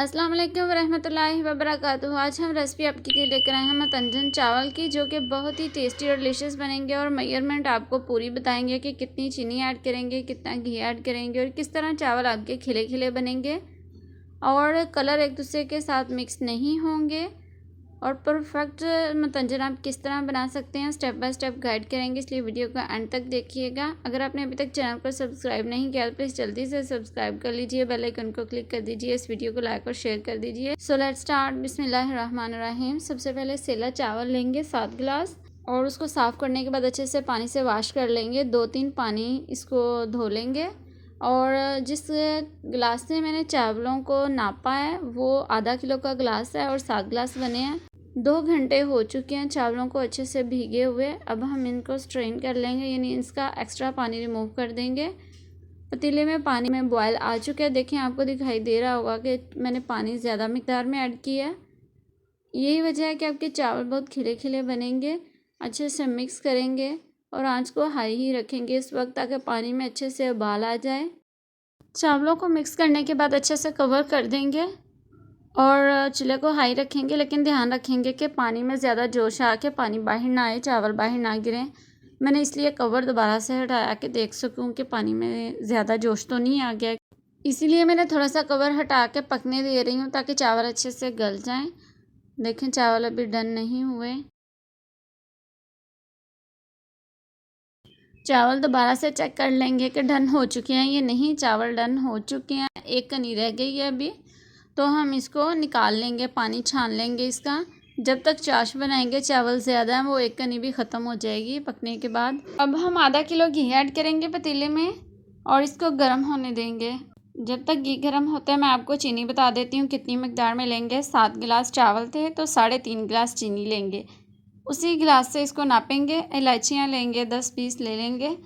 अस्सलाम वालेकुम रहमतुल्लाहि व बरकातुहू। आज हम रेसिपी आपके लिए लेकर आए हैं मतंजन चावल की, जो कि बहुत ही टेस्टी और डिलीशियस बनेंगे। और मेजरमेंट आपको पूरी बताएंगे कि कितनी चीनी ऐड करेंगे, कितना घी ऐड करेंगे और किस तरह चावल आपके खिले खिले बनेंगे और कलर एक दूसरे के साथ मिक्स नहीं होंगे। और परफेक्ट मतंजन आप किस तरह बना सकते हैं स्टेप बाय स्टेप गाइड करेंगे, इसलिए वीडियो का एंड तक देखिएगा। अगर आपने अभी तक चैनल को सब्सक्राइब नहीं किया तो प्लीज़ जल्दी से सब्सक्राइब कर लीजिए, बेल आइकन को क्लिक कर दीजिए, इस वीडियो को लाइक और शेयर कर दीजिए। So let's start. बिस्मिल्लाहिर्रहमानिर्रहीम। सबसे पहले सेला चावल लेंगे 7 गिलास और उसको साफ़ करने के बाद अच्छे से पानी से वॉश कर लेंगे। 2-3 पानी इसको धो लेंगे। और जिस गिलास से मैंने चावलों को नापा है वो आधा किलो का गिलास है और 7 गिलास बने हैं। 2 घंटे हो चुके हैं चावलों को अच्छे से भीगे हुए। अब हम इनको स्ट्रेन कर लेंगे, यानी इसका एक्स्ट्रा पानी रिमूव कर देंगे। पतीले में पानी में बॉयल आ चुका है। देखिए आपको दिखाई दे रहा होगा कि मैंने पानी ज़्यादा मिकदार में ऐड किया है। यही वजह है कि आपके चावल बहुत खिले खिले बनेंगे। अच्छे से मिक्स करेंगे और आंच को हाई ही रखेंगे इस वक्त, ताकि पानी में अच्छे से उबाल आ जाए। चावलों को मिक्स करने के बाद अच्छे से कवर कर देंगे और चूल्हे को हाई रखेंगे, लेकिन ध्यान रखेंगे कि पानी में ज़्यादा जोश आके पानी बाहर ना आए, चावल बाहर ना गिरें। मैंने इसलिए कवर दोबारा से हटाया कि देख सकूं कि पानी में ज़्यादा जोश तो नहीं आ गया, इसीलिए मैंने थोड़ा सा कवर हटा के पकने दे रही हूँ ताकि चावल अच्छे से गल जाएं। देखें चावल अभी डन नहीं हुए। चावल दोबारा से चेक कर लेंगे कि डन हो चुके हैं। ये नहीं, चावल डन हो चुके हैं, एक कनी रह गई है अभी, तो हम इसको निकाल लेंगे, पानी छान लेंगे इसका। जब तक चाश बनाएंगे चावल ज़्यादा है वो एक कनी भी ख़त्म हो जाएगी पकने के बाद। अब हम आधा किलो घी ऐड करेंगे पतीले में और इसको गर्म होने देंगे। जब तक घी गर्म होता है मैं आपको चीनी बता देती हूँ कितनी मकदार में लेंगे। 7 गिलास चावल थे तो 3.5 गिलास चीनी लेंगे। उसी गिलास से इसको नापेंगे। इलायचियाँ लेंगे 10-20 ले लेंगे।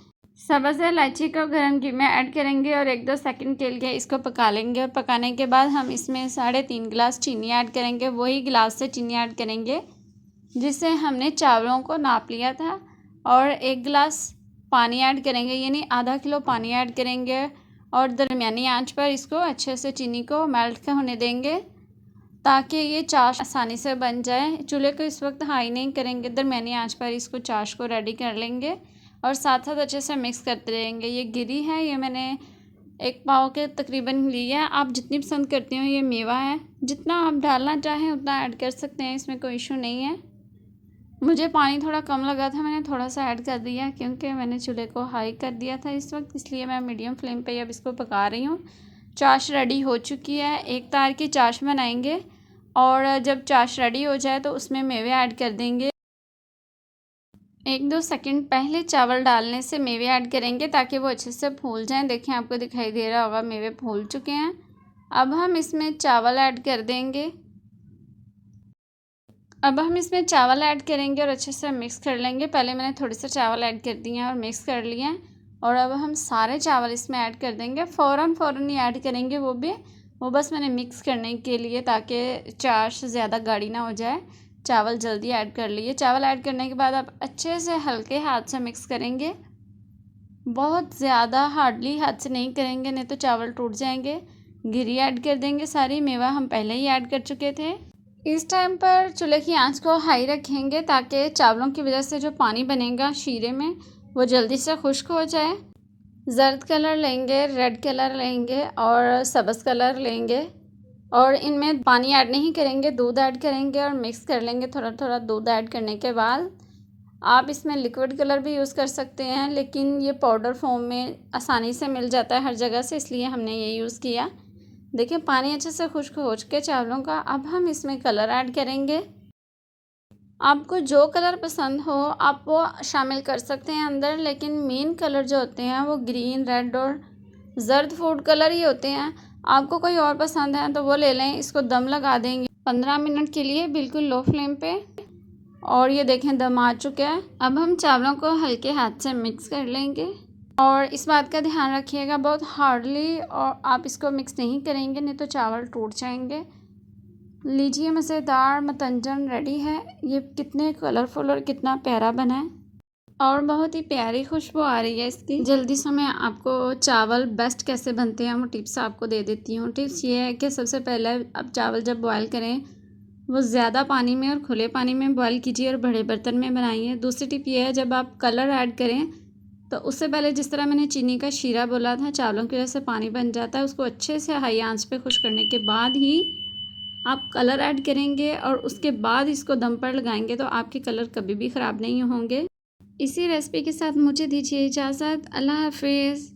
सब्ज़ इलायची को गर्म घी में ऐड करेंगे और 1-2 सेकंड के लिए इसको पका लेंगे। और पकाने के बाद हम इसमें 3.5 गिलास चीनी ऐड करेंगे। वही गिलास से चीनी ऐड करेंगे जिससे हमने चावलों को नाप लिया था। और 1 गिलास पानी ऐड करेंगे, यानी आधा किलो पानी ऐड करेंगे और दरमियानी आंच पर इसको अच्छे से चीनी को मेल्ट होने देंगे ताकि ये चाश आसानी से बन जाए। चूल्हे को इस वक्त हाई नहीं करेंगे, दरमियानी आंच पर इसको चाश को रेडी कर लेंगे और साथ साथ अच्छे से मिक्स करते रहेंगे। ये गिरी है, ये मैंने 1 पाव के तकरीबन ली है। आप जितनी पसंद करती हो, ये मेवा है, जितना आप डालना चाहें उतना ऐड कर सकते हैं, इसमें कोई इशू नहीं है। मुझे पानी थोड़ा कम लगा था, मैंने थोड़ा सा ऐड कर दिया क्योंकि मैंने चूल्हे को हाई कर दिया था इस वक्त, इसलिए मैं मीडियम फ्लेम पे अब इसको पका रही हूँ। चाश रेडी हो चुकी है। एक तार की चाश बनाएंगे और जब चाश रेडी हो जाए तो उसमें मेवे ऐड कर देंगे। 1-2 सेकंड पहले चावल डालने से मेवे ऐड करेंगे ताकि वो अच्छे से फूल जाएं। देखिए आपको दिखाई दे रहा होगा मेवे फूल चुके हैं। अब हम इसमें चावल ऐड कर देंगे। अब हम इसमें चावल ऐड करेंगे और अच्छे से मिक्स कर लेंगे। पहले मैंने थोड़े से चावल ऐड कर दिए हैं और मिक्स कर लिए हैं और अब हम सारे चावल इसमें ऐड कर देंगे। फ़ौरन ही ऐड करेंगे वो बस मैंने मिक्स करने के लिए, ताकि चाश ज़्यादा गाढ़ी ना हो जाए। चावल जल्दी ऐड कर लिए। चावल ऐड करने के बाद आप अच्छे से हल्के हाथ से मिक्स करेंगे, बहुत ज़्यादा हार्डली हाथ से नहीं करेंगे, नहीं तो चावल टूट जाएंगे। गिरी ऐड कर देंगे सारी, मेवा हम पहले ही ऐड कर चुके थे। इस टाइम पर चूल्हे की आंच को हाई रखेंगे ताकि चावलों की वजह से जो पानी बनेगा शीरे में वो जल्दी से खुश्क हो जाए। जर्द कलर लेंगे, रेड कलर लेंगे और सब्ज़ कलर लेंगे और इनमें पानी ऐड नहीं करेंगे, दूध ऐड करेंगे और मिक्स कर लेंगे। थोड़ा थोड़ा दूध ऐड करने के बाद आप इसमें लिक्विड कलर भी यूज़ कर सकते हैं, लेकिन ये पाउडर फॉर्म में आसानी से मिल जाता है हर जगह से, इसलिए हमने ये यूज़ किया। देखिए पानी अच्छे से खुश्क हो चुके चावलों का। अब हम इसमें कलर ऐड करेंगे। आपको जो कलर पसंद हो आप वो शामिल कर सकते हैं अंदर, लेकिन मेन कलर जो होते हैं वो ग्रीन, रेड और जर्द फूड कलर ही होते हैं। आपको कोई और पसंद है तो वो ले लें। इसको दम लगा देंगे 15 मिनट के लिए बिल्कुल लो फ्लेम पे। और ये देखें दम आ चुका है। अब हम चावलों को हल्के हाथ से मिक्स कर लेंगे और इस बात का ध्यान रखिएगा बहुत हार्डली और आप इसको मिक्स नहीं करेंगे, नहीं तो चावल टूट जाएंगे। लीजिए मज़ेदार मतंजन रेडी है। ये कितने कलरफुल और कितना प्यारा बना है। और बहुत ही प्यारी खुशबू आ रही है इसकी। जल्दी से मैं आपको चावल बेस्ट कैसे बनते हैं वो टिप्स आपको दे देती हूँ। टिप्स ये है कि सबसे पहले आप चावल जब बॉयल करें वो ज़्यादा पानी में और खुले पानी में बॉयल कीजिए और बड़े बर्तन में बनाइए। दूसरी टिप ये है, जब आप कलर ऐड करें तो उससे पहले जिस तरह मैंने चीनी का शीरा बोला था, चावलों की वजह से पानी बन जाता है, उसको अच्छे से हाई आंच पे खुश करने के बाद ही आप कलर ऐड करेंगे और उसके बाद इसको दम पर लगाएंगे तो आपके कलर कभी भी ख़राब नहीं होंगे। इसी रेसिपी के साथ मुझे दीजिए इजाज़त। अल्लाह हाफिज़।